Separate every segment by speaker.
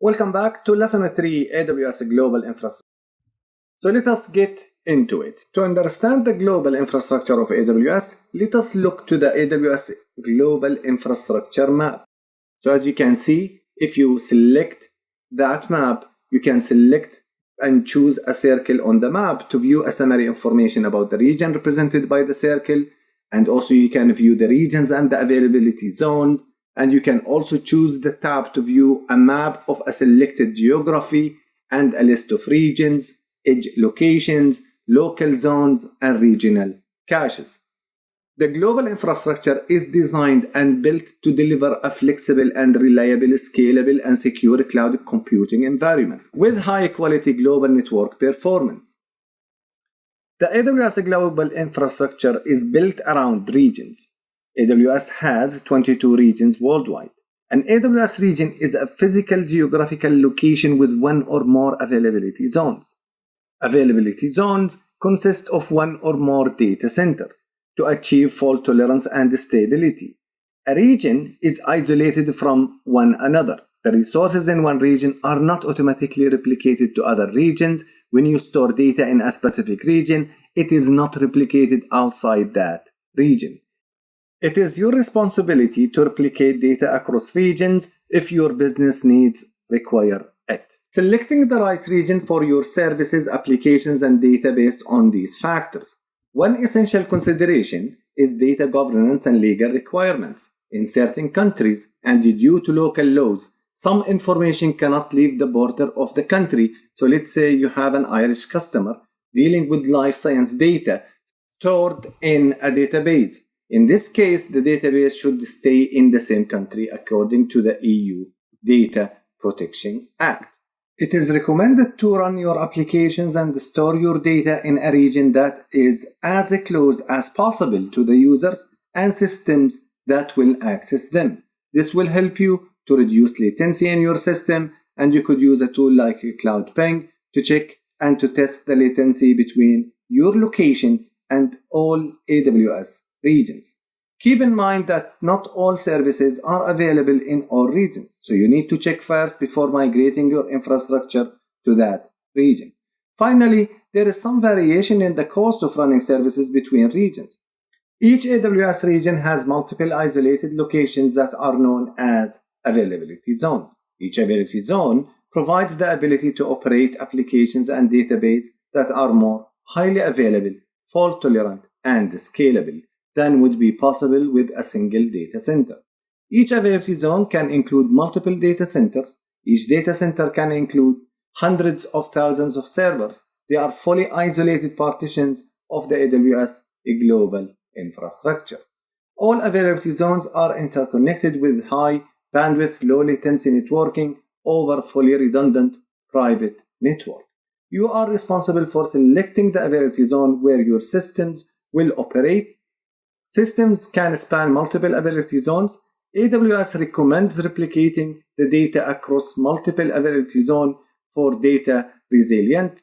Speaker 1: Welcome back to Lesson 3 AWS Global Infrastructure. So let us get into it. To understand the global infrastructure of AWS, let us look to the AWS Global Infrastructure map. So as you can see, if you select that map, you can select and choose a circle on the map to view a summary information about the region represented by the circle. And also you can view the regions and the availability zones. And you can also choose the tab to view a map of a selected geography and a list of regions, edge locations, local zones, and regional caches. The global infrastructure is designed and built to deliver a flexible and reliable, scalable, and secure cloud computing environment with high-quality global network performance. The AWS Global Infrastructure is built around regions. AWS has 22 regions worldwide. An AWS region is a physical geographical location with one or more availability zones. Availability zones consist of one or more data centers to achieve fault tolerance and stability. A region is isolated from one another. The resources in one region are not automatically replicated to other regions. When you store data in a specific region, it is not replicated outside that region. It is your responsibility to replicate data across regions if your business needs require it. Selecting the right region for your services, applications, and data based on these factors. One essential consideration is data governance and legal requirements. In certain countries, and due to local laws, some information cannot leave the border of the country. So let's say you have an Irish customer dealing with life science data stored in a database. In this case, the database should stay in the same country according to the EU Data Protection Act. It is recommended to run your applications and store your data in a region that is as close as possible to the users and systems that will access them. This will help you to reduce latency in your system, and you could use a tool like Cloud Ping to check and to test the latency between your location and all AWS regions. Keep in mind that not all services are available in all regions, so you need to check first before migrating your infrastructure to that region. Finally, there is some variation in the cost of running services between regions. Each AWS region has multiple isolated locations that are known as availability zones. Each availability zone provides the ability to operate applications and databases that are more highly available, fault-tolerant, and scalable than would be possible with a single data center. Each availability zone can include multiple data centers. Each data center can include hundreds of thousands of servers. They are fully isolated partitions of the AWS global infrastructure. All availability zones are interconnected with high bandwidth, low latency networking over fully redundant private network. You are responsible for selecting the availability zone where your systems will operate. Systems can span multiple availability zones. AWS recommends replicating the data across multiple availability zones for data resilience.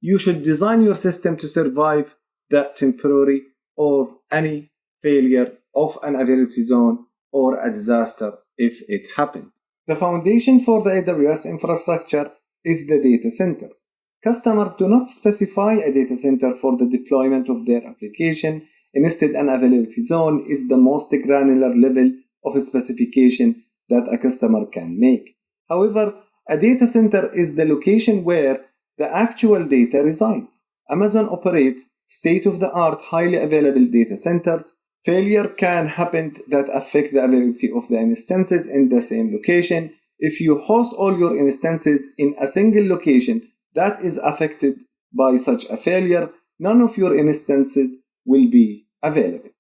Speaker 1: You should design your system to survive the temporary or any failure of an availability zone or a disaster if it happened. The foundation for the AWS infrastructure is the data centers. Customers do not specify a data center for the deployment of their application. Instead, an availability zone is the most granular level of specification that a customer can make. However, a data center is the location where the actual data resides. Amazon operates state-of-the-art, highly available data centers. Failure can happen that affect the availability of the instances in the same location. If you host all your instances in a single location that is affected by such a failure, none of your instances will be available.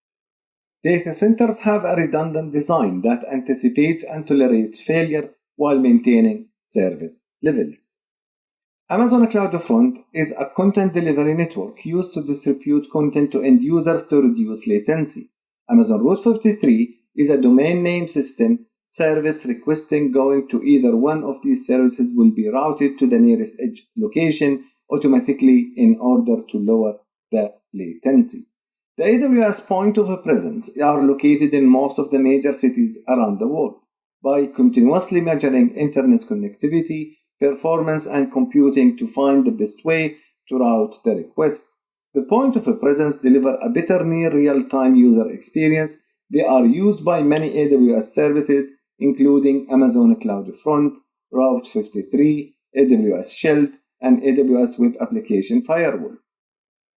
Speaker 1: Data centers have a redundant design that anticipates and tolerates failure while maintaining service levels. Amazon CloudFront is a content delivery network used to distribute content to end users to reduce latency. Amazon Route 53 is a domain name system. Service requesting going to either one of these services will be routed to the nearest edge location automatically in order to lower the latency. The AWS point of presence are located in most of the major cities around the world. by continuously measuring internet connectivity, performance, and computing to find the best way to route the requests. The point of presence delivers a better near real-time user experience. They are used by many AWS services, including Amazon Cloud Front, Route 53, AWS Shield, and AWS Web Application Firewall.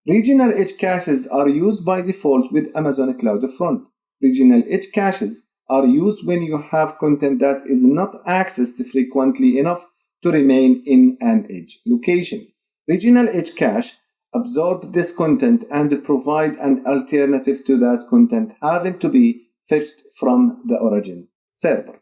Speaker 1: Regional edge caches are used by default with Amazon Cloud Front. Regional edge caches are used when you have content that is not accessed frequently enough to remain in an edge location. Regional edge cache absorb this content and provide an alternative to that content having to be fetched from the origin server.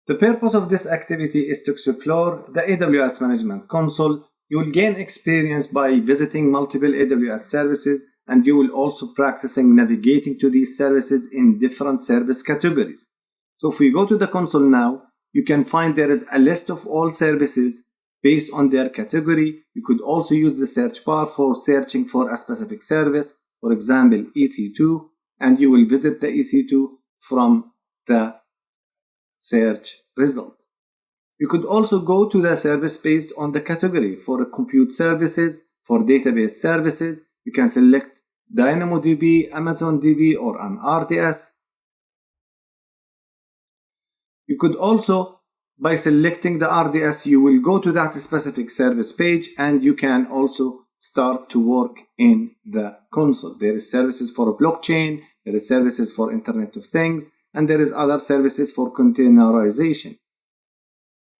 Speaker 1: The purpose of this activity is to explore the AWS Management Console. You will gain experience by visiting multiple AWS services, and you will also practicing navigating to these services in different service categories. So if we go to the console now, you can find there is a list of all services based on their category. You could also use the search bar for searching for a specific service, for example EC2, and you will visit the EC2 from the search result. You could also go to the service based on the category. For compute services, for database services, you can select DynamoDB, AmazonDB, or an RDS. You could also, by selecting the RDS, you will go to that specific service page, and you can also start to work in the console. There is services for blockchain, there is services for Internet of Things, and there is other services for containerization.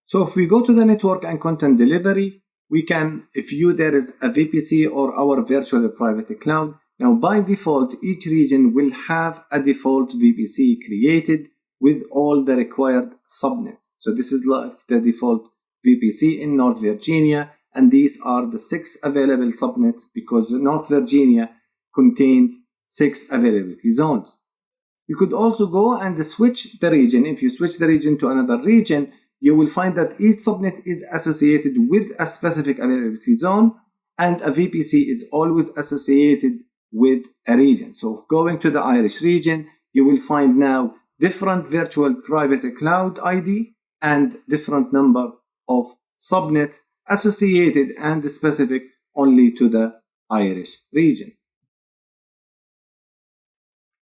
Speaker 1: So if we go to the network and content delivery, we can view there is a VPC or our virtual private cloud. Now by default, each region will have a default VPC created with all the required subnets. So this is like the default VPC in North Virginia, and these are the 6 available subnets because North Virginia contains 6 availability zones. You could also go and switch the region. If you switch the region to another region, you will find that each subnet is associated with a specific availability zone, and a VPC is always associated with a region. So going to the Irish region, you will find now different virtual private cloud ID and different number of subnets associated and specific only to the Irish region.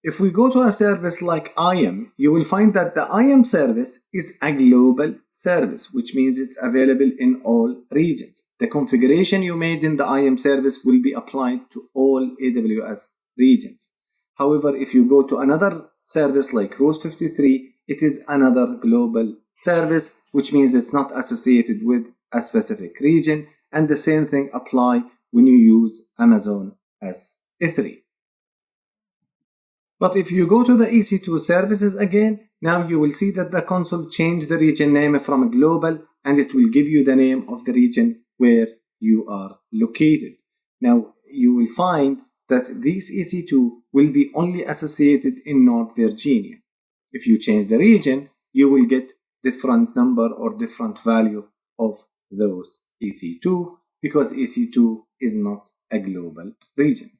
Speaker 1: If we go to a service like IAM, you will find that the IAM service is a global service, which means it's available in all regions. The configuration you made in the IAM service will be applied to all AWS regions. However, if you go to another service like Route 53, it is another global service, which means it's not associated with a specific region, and the same thing applies when you use Amazon S3. But if you go to the EC2 services again, now you will see that the console changed the region name from global, and it will give you the name of the region where you are located. Now you will find that this EC2 will be only associated in North Virginia. If you change the region, you will get different number or different value of those EC2 because EC2 is not a global region.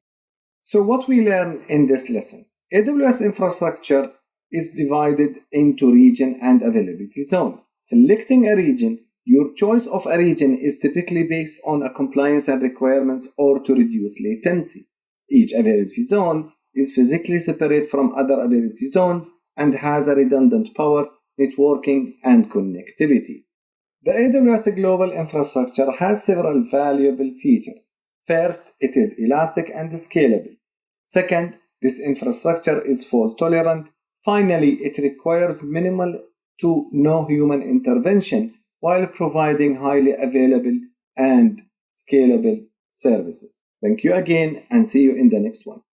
Speaker 1: So what we learn in this lesson? AWS infrastructure is divided into region and availability zone. Selecting a region, your choice of a region is typically based on a compliance and requirements or to reduce latency. Each availability zone is physically separate from other availability zones and has a redundant power, networking, and connectivity. The AWS Global Infrastructure has several valuable features. First, it is elastic and scalable. Second, this infrastructure is fault tolerant. Finally, it requires minimal to no human intervention while providing highly available and scalable services. Thank you again, and see you in the next one.